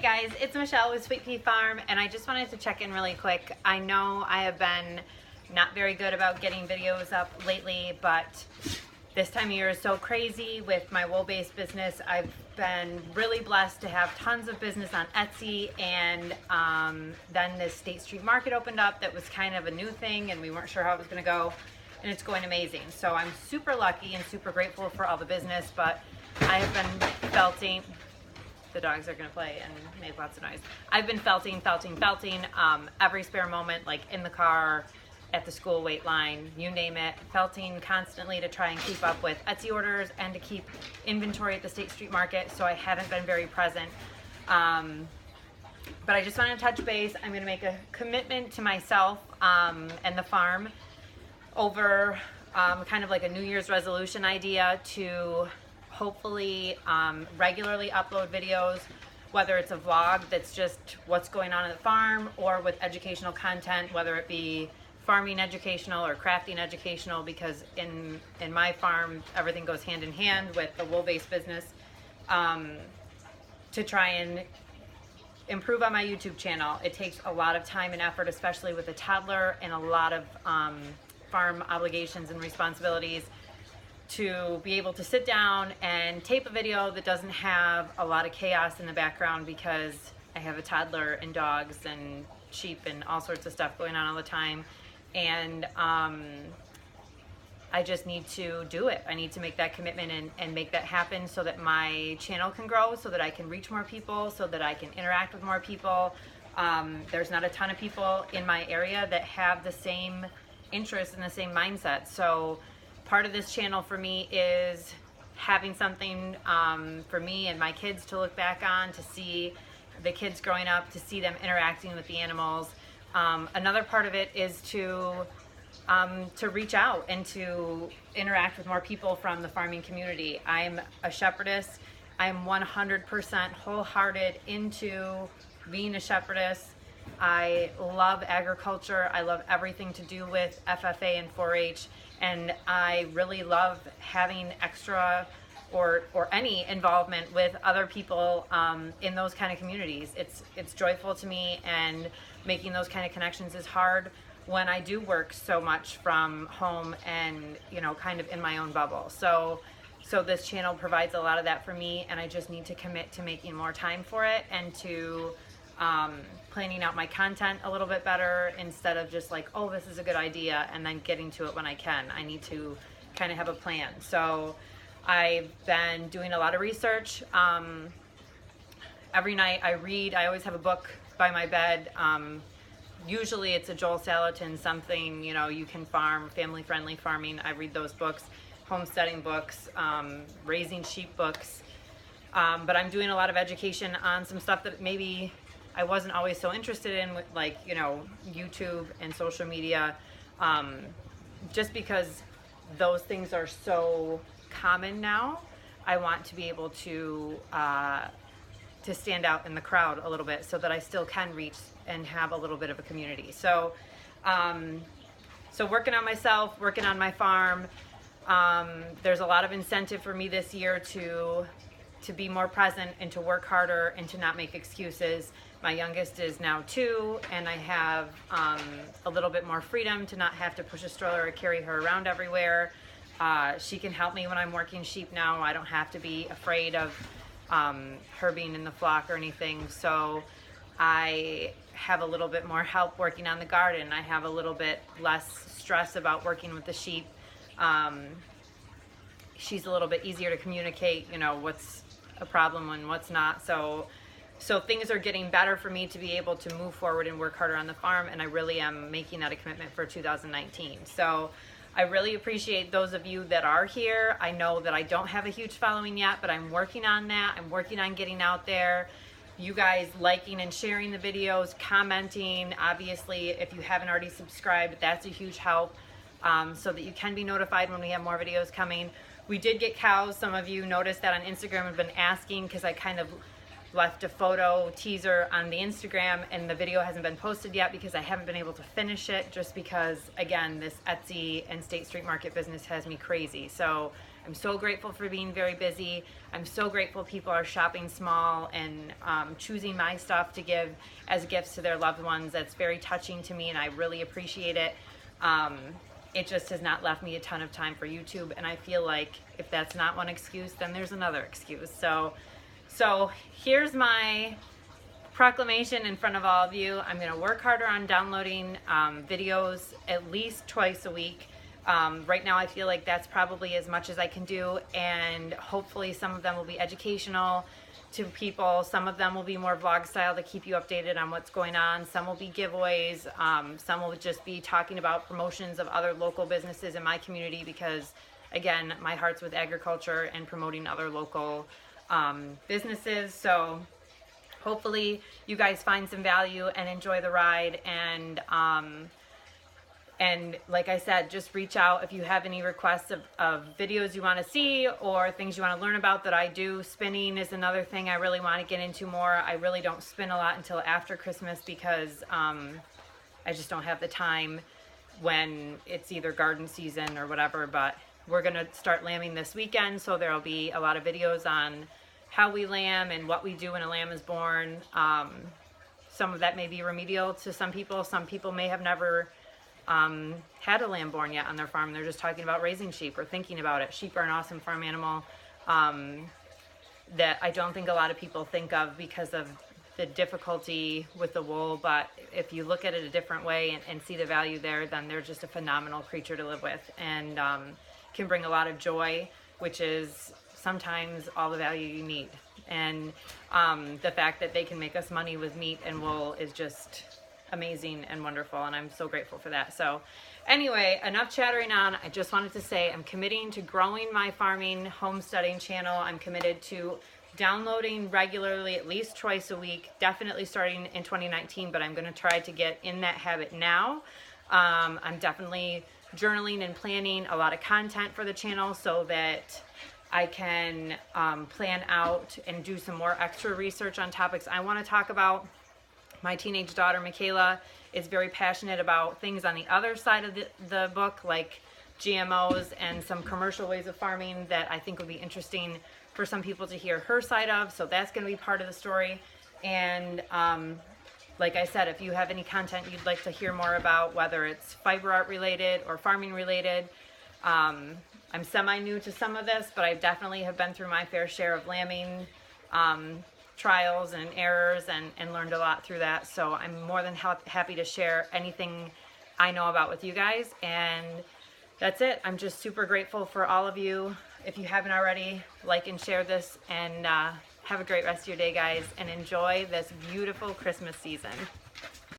guys, it's Michelle with Sweet Pea Farm, and I just wanted to check in really quick. I know I have been not very good about getting videos up lately, but this time of year is so crazy with my wool-based business. I've been really blessed to have tons of business on Etsy, and then this State Street Market opened up that was kind of a new thing, and we weren't sure how it was going to go, and it's going amazing. So I'm super lucky and super grateful for all the business, but I have been felting. The dogs are going to play and make lots of noise. I've been felting every spare moment, like in the car, at the school wait line, you name it, felting constantly to try and keep up with Etsy orders and to keep inventory at the State Street Market, so I haven't been very present. But I just wanted to touch base. I'm going to make a commitment to myself and the farm over kind of like a New Year's resolution idea to hopefully regularly upload videos, whether it's a vlog that's just what's going on at the farm, or with educational content, whether it be farming educational or crafting educational, because in my farm everything goes hand in hand with the wool-based business, to try and improve on my YouTube channel. It takes a lot of time and effort, especially with a toddler and a lot of farm obligations and responsibilities, to be able to sit down and tape a video that doesn't have a lot of chaos in the background, because I have a toddler and dogs and sheep and all sorts of stuff going on all the time. And I just need to do it. I need to make that commitment and make that happen so that my channel can grow, so that I can reach more people, so that I can interact with more people. There's not a ton of people in my area that have the same interests and the same mindset. So part of this channel for me is having something for me and my kids to look back on, to see the kids growing up, to see them interacting with the animals. Another part of it is to reach out and to interact with more people from the farming community. I'm a shepherdess. I'm 100% wholehearted into being a shepherdess. I love agriculture. I love everything to do with FFA and 4-H, and I really love having extra or any involvement with other people in those kind of communities. It's joyful to me, and making those kind of connections is hard when I do work so much from home and, you know, kind of in my own bubble. So this channel provides a lot of that for me, and I just need to commit to making more time for it, and to planning out my content a little bit better, instead of just like, oh, this is a good idea, and then getting to it when I can. I need to kind of have a plan. So I've been doing a lot of research. Every night I read. I always have a book by my bed. Usually it's a Joel Salatin, something, you know, you can farm, family-friendly farming. I read those books, homesteading books, raising sheep books. But I'm doing a lot of education on some stuff that maybe I wasn't always so interested in, with, like, you know, YouTube and social media, just because those things are so common now. I want to be able to stand out in the crowd a little bit, so that I still can reach and have a little bit of a community. So, so working on myself, working on my farm. There's a lot of incentive for me this year to be more present and to work harder and to not make excuses. My youngest is now 2, and I have a little bit more freedom to not have to push a stroller or carry her around everywhere. She can help me when I'm working sheep now. I don't have to be afraid of her being in the flock or anything. So I have a little bit more help working on the garden. I have a little bit less stress about working with the sheep. She's a little bit easier to communicate, you know, what's a problem and what's not. So things are getting better for me to be able to move forward and work harder on the farm, and I really am making that a commitment for 2019. So I really appreciate those of you that are here. I know that I don't have a huge following yet, but I'm working on that. I'm working on getting out there. You guys liking and sharing the videos, commenting. Obviously, if you haven't already subscribed, that's a huge help, so that you can be notified when we have more videos coming. We did get cows. Some of you noticed that on Instagram have been asking, because I kind of left a photo teaser on the Instagram, and the video hasn't been posted yet because I haven't been able to finish it, just because, again, this Etsy and State Street Market business has me crazy. So I'm so grateful for being very busy. I'm so grateful people are shopping small and choosing my stuff to give as gifts to their loved ones. That's very touching to me, and I really appreciate it. It just has not left me a ton of time for YouTube, and I feel like if that's not one excuse, then there's another excuse. So here's my proclamation in front of all of you. I'm going to work harder on downloading videos at least twice a week. Right now I feel like that's probably as much as I can do, and hopefully some of them will be educational to people. Some of them will be more vlog style to keep you updated on what's going on. Some will be giveaways. Some will just be talking about promotions of other local businesses in my community, because again, my heart's with agriculture and promoting other local businesses. So hopefully you guys find some value and enjoy the ride. And like I said, just reach out if you have any requests of videos you want to see or things you want to learn about that I do. Spinning is another thing I really want to get into more. I really don't spin a lot until after Christmas because I just don't have the time when it's either garden season or whatever. But we're going to start lambing this weekend, so there will be a lot of videos on how we lamb and what we do when a lamb is born. Some of that may be remedial to some people. Some people may have never had a lamb born yet on their farm. They're just talking about raising sheep or thinking about it. Sheep are an awesome farm animal that I don't think a lot of people think of because of the difficulty with the wool, but if you look at it a different way and see the value there, then they're just a phenomenal creature to live with, and can bring a lot of joy, which is sometimes all the value you need. And the fact that they can make us money with meat and wool is just amazing and wonderful, and I'm so grateful for that. So anyway, enough chattering on. I just wanted to say I'm committing to growing my farming homesteading channel. I'm committed to downloading regularly at least twice a week, definitely starting in 2019, but I'm going to try to get in that habit now. I'm definitely journaling and planning a lot of content for the channel so that I can plan out and do some more extra research on topics I want to talk about. My teenage daughter, Michaela, is very passionate about things on the other side of the book, like GMOs and some commercial ways of farming that I think would be interesting for some people to hear her side of. So that's going to be part of the story. And like I said, if you have any content you'd like to hear more about, whether it's fiber art related or farming related, I'm semi-new to some of this, but I definitely have been through my fair share of lambing trials and errors and learned a lot through that. So I'm more than happy to share anything I know about with you guys. And that's it. I'm just super grateful for all of you. If you haven't already, like and share this, and have a great rest of your day, guys, and enjoy this beautiful Christmas season.